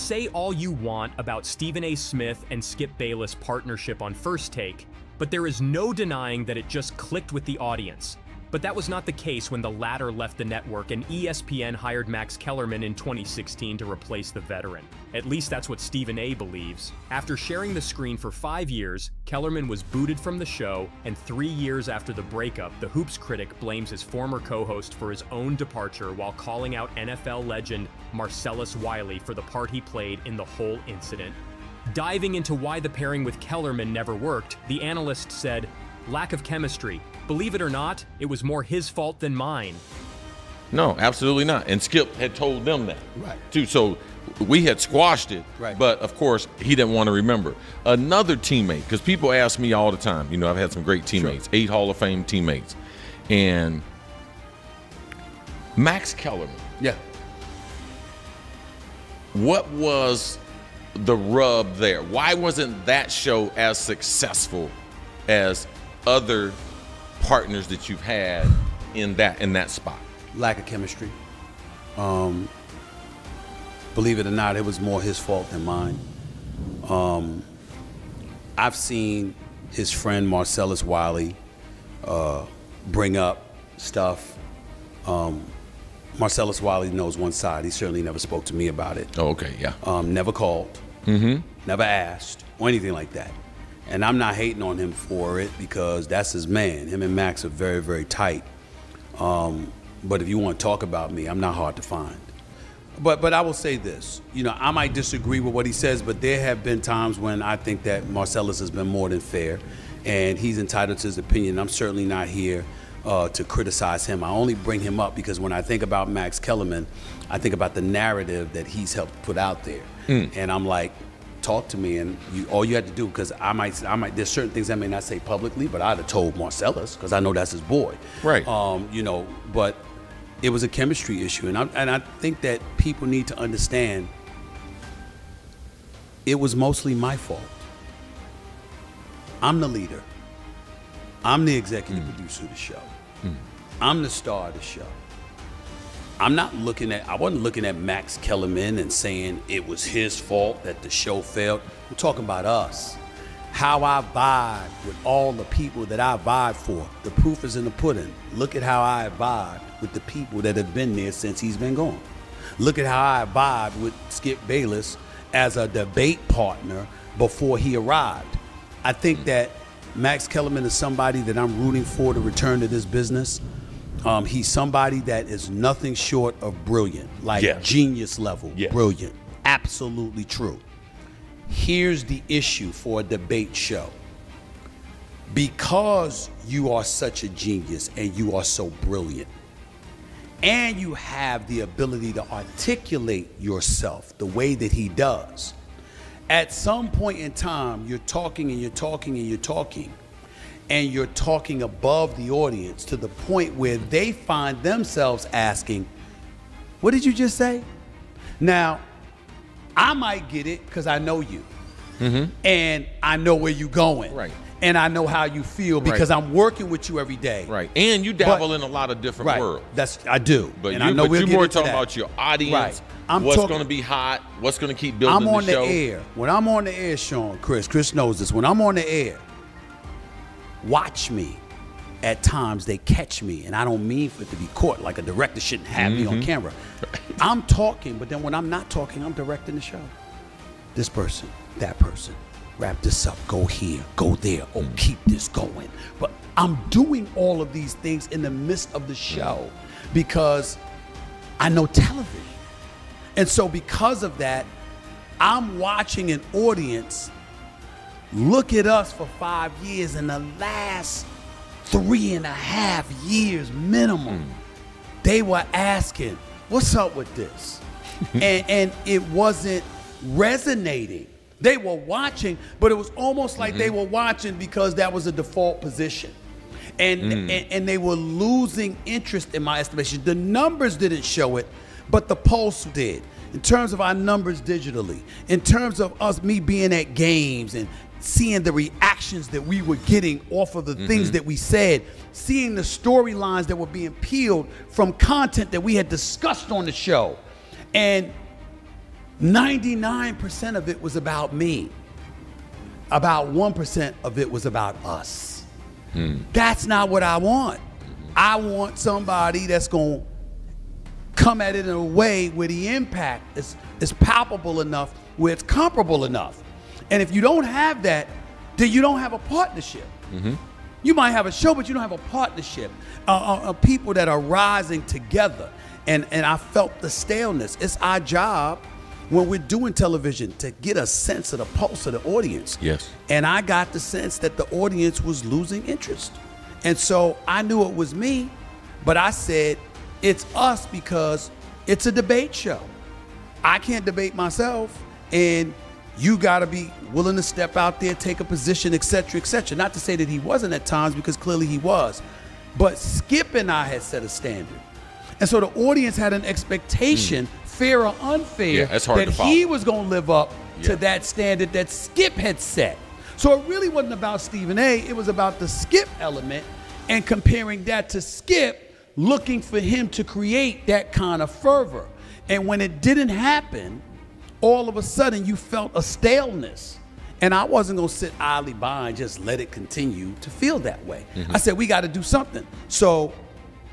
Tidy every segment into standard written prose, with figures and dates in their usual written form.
say all you want about Stephen A. Smith and Skip Bayless' partnership on First Take, but there is no denying that it just clicked with the audience. But that was not the case when the latter left the network and ESPN hired Max Kellerman in 2016 to replace the veteran. At least that's what Stephen A. believes. After sharing the screen for 5 years, Kellerman was booted from the show, and 3 years after the breakup, the Hoops critic blames his former co-host for his own departure while calling out NFL legend Marcellus Wiley for the part he played in the whole incident. Diving into why the pairing with Kellerman never worked, the analyst said, "Lack of chemistry. Believe it or not, it was more his fault than mine." No, absolutely not. And Skip had told them that, right, too. So we had squashed it, right, but of course he didn't want to remember. Another teammate, because people ask me all the time, you know, I've had some great teammates, sure, 8 Hall of Fame teammates, and Max Kellerman. Yeah. What was the rub there? Why wasn't that show as successful as other partners that you've had in that spot? Lack of chemistry. Believe it or not, it was more his fault than mine. I've seen his friend Marcellus Wiley bring up stuff. Marcellus Wiley knows one side. He certainly never spoke to me about it. Oh, okay, yeah. Never called, never asked, or anything like that. And I'm not hating on him for it because that's his man. Him and Max are very, very tight. But if you want to talk about me, I'm not hard to find. But I will say this, you know, I might disagree with what he says, but there have been times when I think that Marcellus has been more than fair, and he's entitled to his opinion. I'm certainly not here to criticize him. I only bring him up because when I think about Max Kellerman, I think about the narrative that he's helped put out there. And I'm like, talk to me, and all you had to do, because I might, there's certain things I may not say publicly, but I'd have told Marcellus because I know that's his boy. Right. You know, but it was a chemistry issue, and I think that people need to understand it was mostly my fault. I'm the leader. I'm the executive producer of the show. I'm the star of the show. I wasn't looking at Max Kellerman and saying it was his fault that the show failed. I'm talking about us. How I vibe with all the people that I vibe for. The proof is in the pudding. Look at how I vibe with the people that have been there since he's been gone. Look at how I vibe with Skip Bayless as a debate partner before he arrived. I think that Max Kellerman is somebody that I'm rooting for to return to this business. He's somebody that is nothing short of brilliant, like genius level, brilliant, absolutely true. Here's the issue for a debate show. Because you are such a genius and you are so brilliant, and you have the ability to articulate yourself the way that he does, at some point in time, you're talking and you're talking and you're talking, and you're talking above the audience to the point where they find themselves asking, what did you just say? Now, I might get it because I know you. And I know where you're going. Right. And I know how you feel because I'm working with you every day. Right. And you dabble in a lot of different worlds. I do. But and I know you're more talking about your audience, what's going to be hot, what's going to keep building the show. I'm on the air. When I'm on the air, Sean, Chris knows this. When I'm on the air, watch me. At times they catch me, and I don't mean for it to be caught, like a director shouldn't have me on camera. I'm talking, but then when I'm not talking, I'm directing the show. This person, that person, wrap this up, go here, go there, oh, keep this going. But I'm doing all of these things in the midst of the show because I know television. And so because of that, I'm watching an audience look at us for 5 years. In the last 3.5 years minimum, they were asking, what's up with this? and it wasn't resonating. They were watching, but it was almost like they were watching because that was a default position. And they were losing interest in my estimation. The numbers didn't show it, but the Pulse did. In terms of our numbers digitally, in terms of me being at games and seeing the reactions that we were getting off of the things that we said, seeing the storylines that were being peeled from content that we had discussed on the show. And 99% of it was about me. About 1% of it was about us. That's not what I want. I want somebody that's going to come at it in a way where the impact is palpable enough, where it's comparable enough. And if you don't have that, then you don't have a partnership. You might have a show, but you don't have a partnership. People that are rising together. And I felt the staleness. It's our job when we're doing television to get a sense of the pulse of the audience. Yes. And I got the sense that the audience was losing interest. And so I knew it was me, but I said, it's us because it's a debate show. I can't debate myself, and you got to be willing to step out there, take a position, et cetera, et cetera. Not to say that he wasn't at times, because clearly he was. But Skip and I had set a standard. And so the audience had an expectation, fair or unfair, that he was going to live up to that standard that Skip had set. So it really wasn't about Stephen A. It was about the Skip element and comparing that to Skip, looking for him to create that kind of fervor. And when it didn't happen, all of a sudden you felt a staleness. And I wasn't going to sit idly by and just let it continue to feel that way. I said, we got to do something. So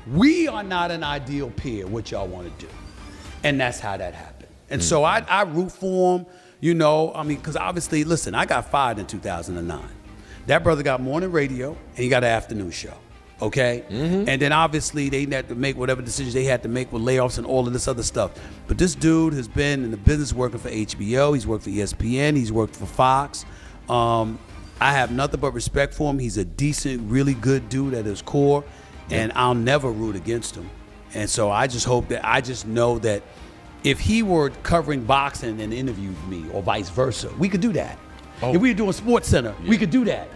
we are not an ideal peer, what y'all want to do. And that's how that happened. And so I root for him, you know, I mean, because obviously, listen, I got fired in 2009. That brother got morning radio, and he got an afternoon show, okay? And then obviously they had to make whatever decisions they had to make with layoffs and all of this other stuff. But this dude has been in the business working for HBO. He's worked for ESPN. He's worked for Fox. I have nothing but respect for him. He's a decent, really good dude at his core, and I'll never root against him. And so I just hope that, I just know that if he were covering boxing and interviewed me, or vice versa, we could do that. If we were doing Sports Center, we could do that.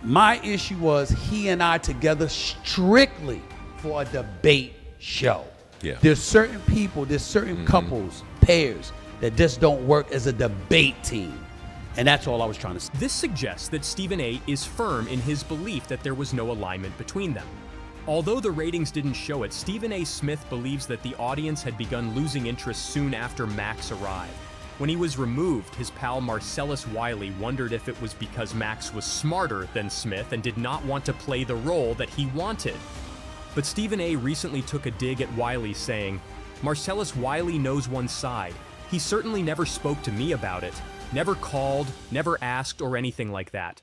My issue was he and I together strictly for a debate show. There's certain people, there's certain couples, pairs, that just don't work as a debate team. And that's all I was trying to say. This suggests that Stephen A. is firm in his belief that there was no alignment between them. Although the ratings didn't show it, Stephen A. Smith believes that the audience had begun losing interest soon after Max arrived. When he was removed, his pal Marcellus Wiley wondered if it was because Max was smarter than Smith and did not want to play the role that he wanted. But Stephen A. recently took a dig at Wiley, saying, "Marcellus Wiley knows one side. He certainly never spoke to me about it, never called, never asked, or anything like that."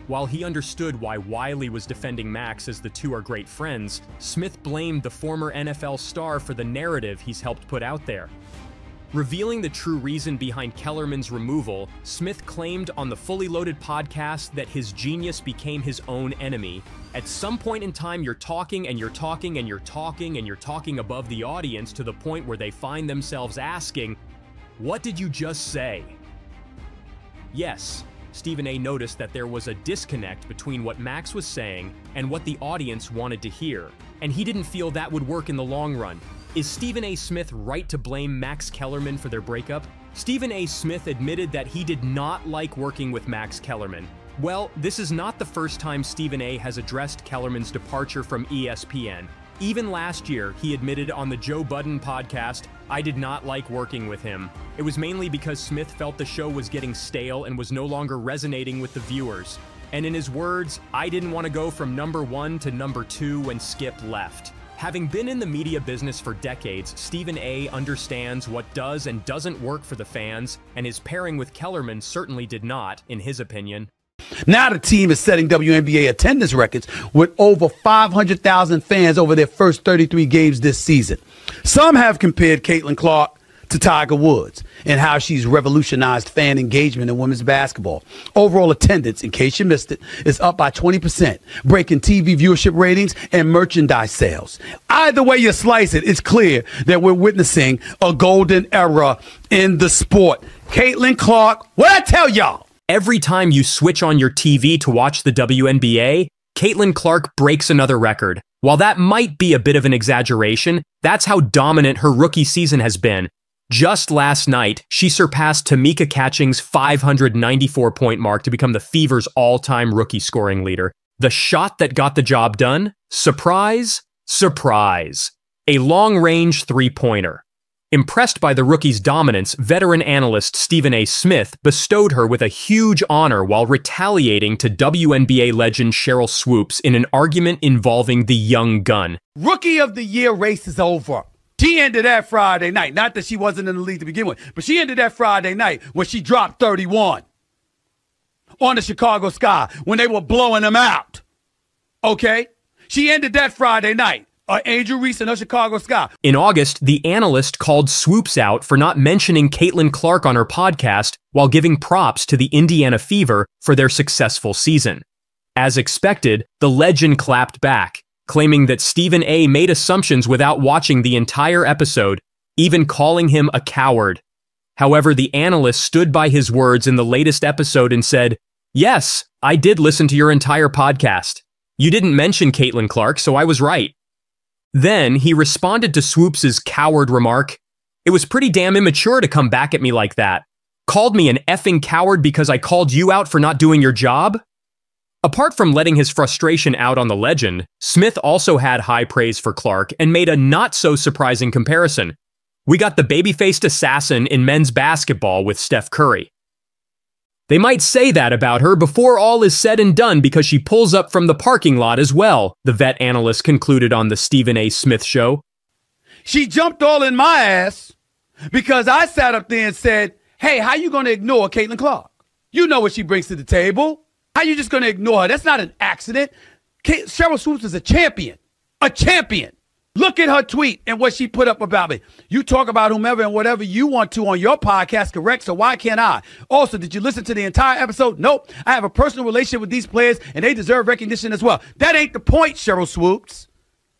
While he understood why Wiley was defending Max as the two are great friends, Smith blamed the former NFL star for the narrative he's helped put out there. Revealing the true reason behind Kellerman's removal, Smith claimed on the Fully Loaded podcast that his genius became his own enemy. At some point in time, you're talking and you're talking and you're talking and you're talking above the audience to the point where they find themselves asking, "What did you just say?" Yes, Stephen A. noticed that there was a disconnect between what Max was saying and what the audience wanted to hear, and he didn't feel that would work in the long run. Is Stephen A. Smith right to blame Max Kellerman for their breakup? Stephen A. Smith admitted that he did not like working with Max Kellerman. Well, this is not the first time Stephen A. has addressed Kellerman's departure from ESPN. Even last year, he admitted on the Joe Budden podcast, "I did not like working with him. It was mainly because Smith felt the show was getting stale and was no longer resonating with the viewers. And in his words, I didn't want to go from number 1 to number 2 when Skip left." Having been in the media business for decades, Stephen A. understands what does and doesn't work for the fans, and his pairing with Kellerman certainly did not, in his opinion. Now the team is setting WNBA attendance records with over 500,000 fans over their first 33 games this season. Some have compared Caitlin Clark to Tiger Woods and how she's revolutionized fan engagement in women's basketball. Overall attendance, in case you missed it, is up by 20%, breaking TV viewership ratings and merchandise sales. Either way you slice it, it's clear that we're witnessing a golden era in the sport. Caitlin Clark, what'd I tell y'all? Every time you switch on your TV to watch the WNBA, Caitlin Clark breaks another record. While that might be a bit of an exaggeration, that's how dominant her rookie season has been. Just last night, she surpassed Tamika Catching's 594-point mark to become the Fever's all-time rookie scoring leader. The shot that got the job done? Surprise, surprise. A long-range three-pointer. Impressed by the rookie's dominance, veteran analyst Stephen A. Smith bestowed her with a huge honor while retaliating to WNBA legend Sheryl Swoopes in an argument involving the young gun. Rookie of the Year race is over. She ended that Friday night. Not that she wasn't in the league to begin with, but she ended that Friday night when she dropped 31 on the Chicago Sky when they were blowing them out. Okay? She ended that Friday night. Angel Reese and her Chicago Sky. In August, the analyst called Swoopes out for not mentioning Caitlin Clark on her podcast while giving props to the Indiana Fever for their successful season. As expected, the legend clapped back, claiming that Stephen A. made assumptions without watching the entire episode, even calling him a coward. However, the analyst stood by his words in the latest episode and said, "Yes, I did listen to your entire podcast. You didn't mention Caitlin Clark, so I was right." Then he responded to Swoopes' coward remark, "It was pretty damn immature to come back at me like that. Called me an effing coward because I called you out for not doing your job?" Apart from letting his frustration out on the legend, Smith also had high praise for Clark and made a not-so-surprising comparison. We got the baby-faced assassin in men's basketball with Steph Curry. They might say that about her before all is said and done because she pulls up from the parking lot as well, the vet analyst concluded on the Stephen A. Smith show. She jumped all in my ass because I sat up there and said, hey, how you going to ignore Caitlin Clark? You know what she brings to the table. How you just going to ignore her? That's not an accident. Sheryl Swoopes is a champion. A champion. Look at her tweet and what she put up about me. You talk about whomever and whatever you want to on your podcast, correct? So why can't I? Also, did you listen to the entire episode? Nope. I have a personal relationship with these players, and they deserve recognition as well. That ain't the point, Sheryl Swoopes.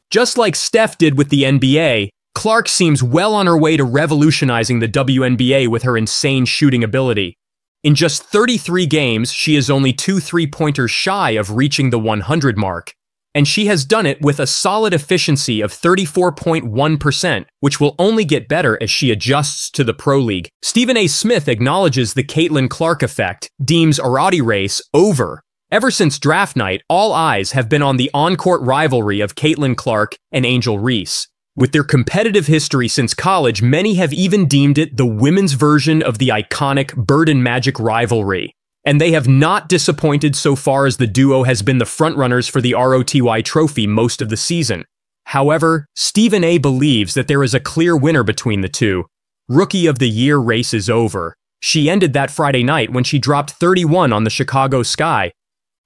Just like Steph did with the NBA, Clark seems well on her way to revolutionizing the WNBA with her insane shooting ability. In just 33 games, she is only 2 3-pointers shy of reaching the 100 mark. And she has done it with a solid efficiency of 34.1%, which will only get better as she adjusts to the Pro League. Stephen A. Smith acknowledges the Caitlin Clark effect, deems Arati race over. Ever since draft night, all eyes have been on the on-court rivalry of Caitlin Clark and Angel Reese. With their competitive history since college, many have even deemed it the women's version of the iconic Bird and Magic rivalry. And they have not disappointed so far as the duo has been the frontrunners for the ROTY trophy most of the season. However, Stephen A. believes that there is a clear winner between the two. Rookie of the Year race is over. She ended that Friday night when she dropped 31 on the Chicago Sky.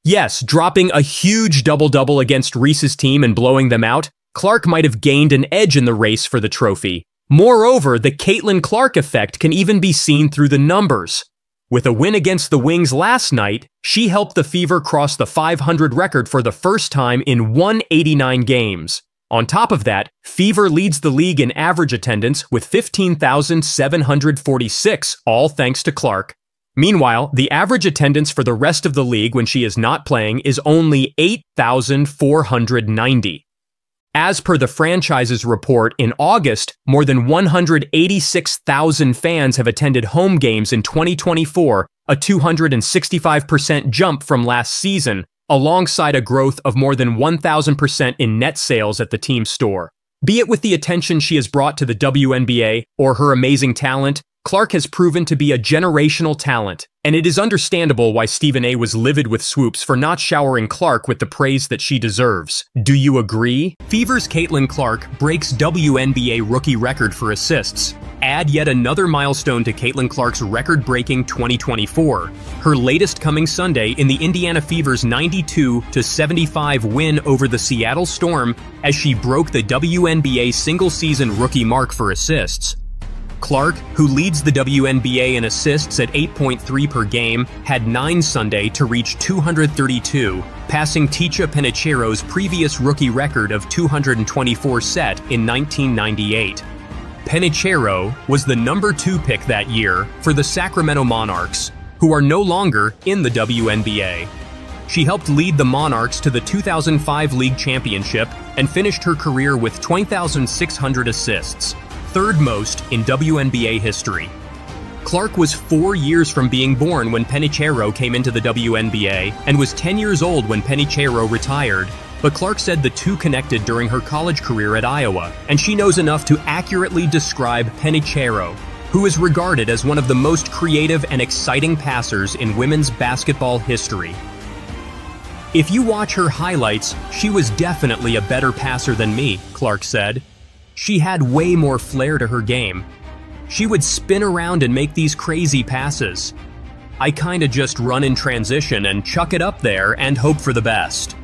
Yes, dropping a huge double-double against Reese's team and blowing them out, Clark might have gained an edge in the race for the trophy. Moreover, the Caitlin Clark effect can even be seen through the numbers. With a win against the Wings last night, she helped the Fever cross the 500 record for the first time in 189 games. On top of that, Fever leads the league in average attendance with 15,746, all thanks to Clark. Meanwhile, the average attendance for the rest of the league when she is not playing is only 8,490. As per the franchise's report, in August, more than 186,000 fans have attended home games in 2024, a 265% jump from last season, alongside a growth of more than 1,000% in net sales at the team store. Be it with the attention she has brought to the WNBA or her amazing talent, Clark has proven to be a generational talent, and it is understandable why Stephen A. was livid with Swoopes for not showering Clark with the praise that she deserves. Do you agree? Fever's Caitlin Clark breaks WNBA rookie record for assists. Add yet another milestone to Caitlin Clark's record-breaking 2024. Her latest coming Sunday in the Indiana Fever's 92-75 win over the Seattle Storm as she broke the WNBA single-season rookie mark for assists. Clark, who leads the WNBA in assists at 8.3 per game, had 9 Sunday to reach 232, passing Ticha Penicheiro's previous rookie record of 224 set in 1998. Penicheiro was the number 2 pick that year for the Sacramento Monarchs, who are no longer in the WNBA. She helped lead the Monarchs to the 2005 League Championship and finished her career with 20,600 assists. Third most in WNBA history. Clark was 4 years from being born when Penicheiro came into the WNBA and was 10 years old when Penicheiro retired, but Clark said the two connected during her college career at Iowa, and she knows enough to accurately describe Penicheiro, who is regarded as one of the most creative and exciting passers in women's basketball history. "If you watch her highlights, she was definitely a better passer than me," Clark said. "She had way more flair to her game. She would spin around and make these crazy passes. I kinda just run in transition and chuck it up there and hope for the best."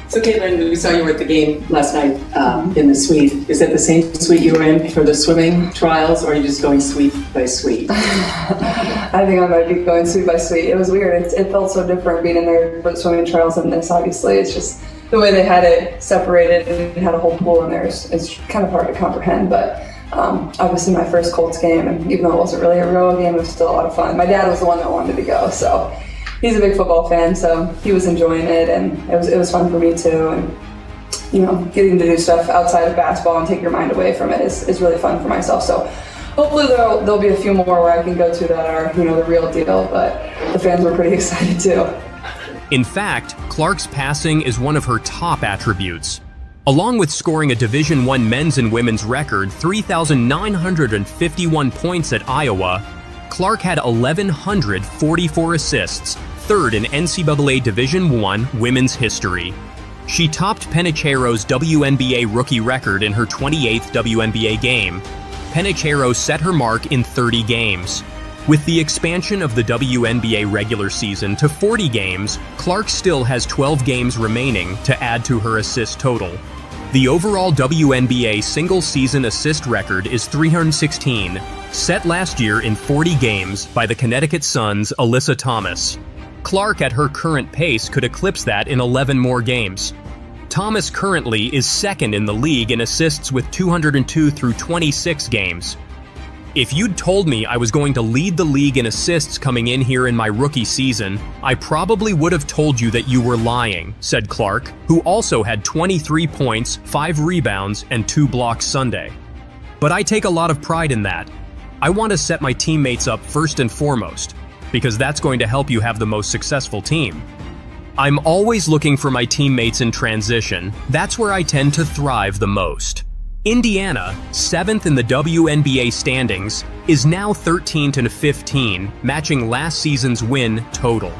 So Caitlin, we saw you were at the game last night in the suite. Is that the same suite you were in for the swimming trials, or are you just going suite by suite? I think I might be going suite by suite. It was weird. It felt so different being in there for the swimming trials than this, obviously. It's just the way they had it separated and had a whole pool in there is kind of hard to comprehend. But obviously my first Colts game, and even though it wasn't really a real game, it was still a lot of fun. My dad was the one that wanted to go, so he's a big football fan, so he was enjoying it, and it was fun for me too. And you know, getting to do stuff outside of basketball and take your mind away from it is really fun for myself. So hopefully there'll be a few more where I can go to that are, you know, the real deal. But the fans were pretty excited too. In fact, Clark's passing is one of her top attributes. Along with scoring a Division I men's and women's record 3,951 points at Iowa, Clark had 1,144 assists, third in NCAA Division I women's history. She topped Penicheiro's WNBA rookie record in her 28th WNBA game. Penicheiro set her mark in 30 games. With the expansion of the WNBA regular season to 40 games, Clark still has 12 games remaining to add to her assist total. The overall WNBA single-season assist record is 316, set last year in 40 games by the Connecticut Sun's Alyssa Thomas. Clark, at her current pace, could eclipse that in 11 more games. Thomas currently is second in the league in assists with 202 through 26 games. "If you'd told me I was going to lead the league in assists coming in here in my rookie season, I probably would have told you that you were lying," said Clark, who also had 23 points, 5 rebounds, and 2 blocks Sunday. "But I take a lot of pride in that. I want to set my teammates up first and foremost, because that's going to help you have the most successful team. I'm always looking for my teammates in transition. That's where I tend to thrive the most." Indiana, 7th in the WNBA standings, is now 13-15, matching last season's win total.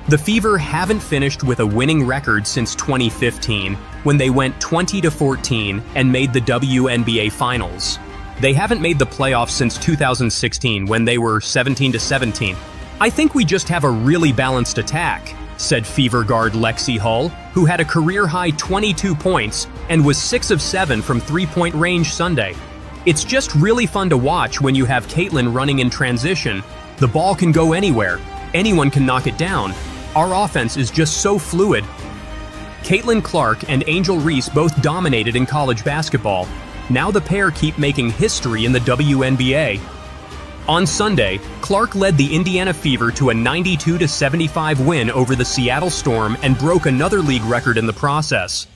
The Fever haven't finished with a winning record since 2015, when they went 20-14 and made the WNBA Finals. They haven't made the playoffs since 2016, when they were 17-17. "I think we just have a really balanced attack," said Fever guard Lexi Hull, who had a career-high 22 points and was 6 of 7 from three-point range Sunday. "It's just really fun to watch when you have Caitlin running in transition. The ball can go anywhere. Anyone can knock it down. Our offense is just so fluid." Caitlin Clark and Angel Reese both dominated in college basketball. Now the pair keep making history in the WNBA. On Sunday, Clark led the Indiana Fever to a 92-75 win over the Seattle Storm and broke another league record in the process.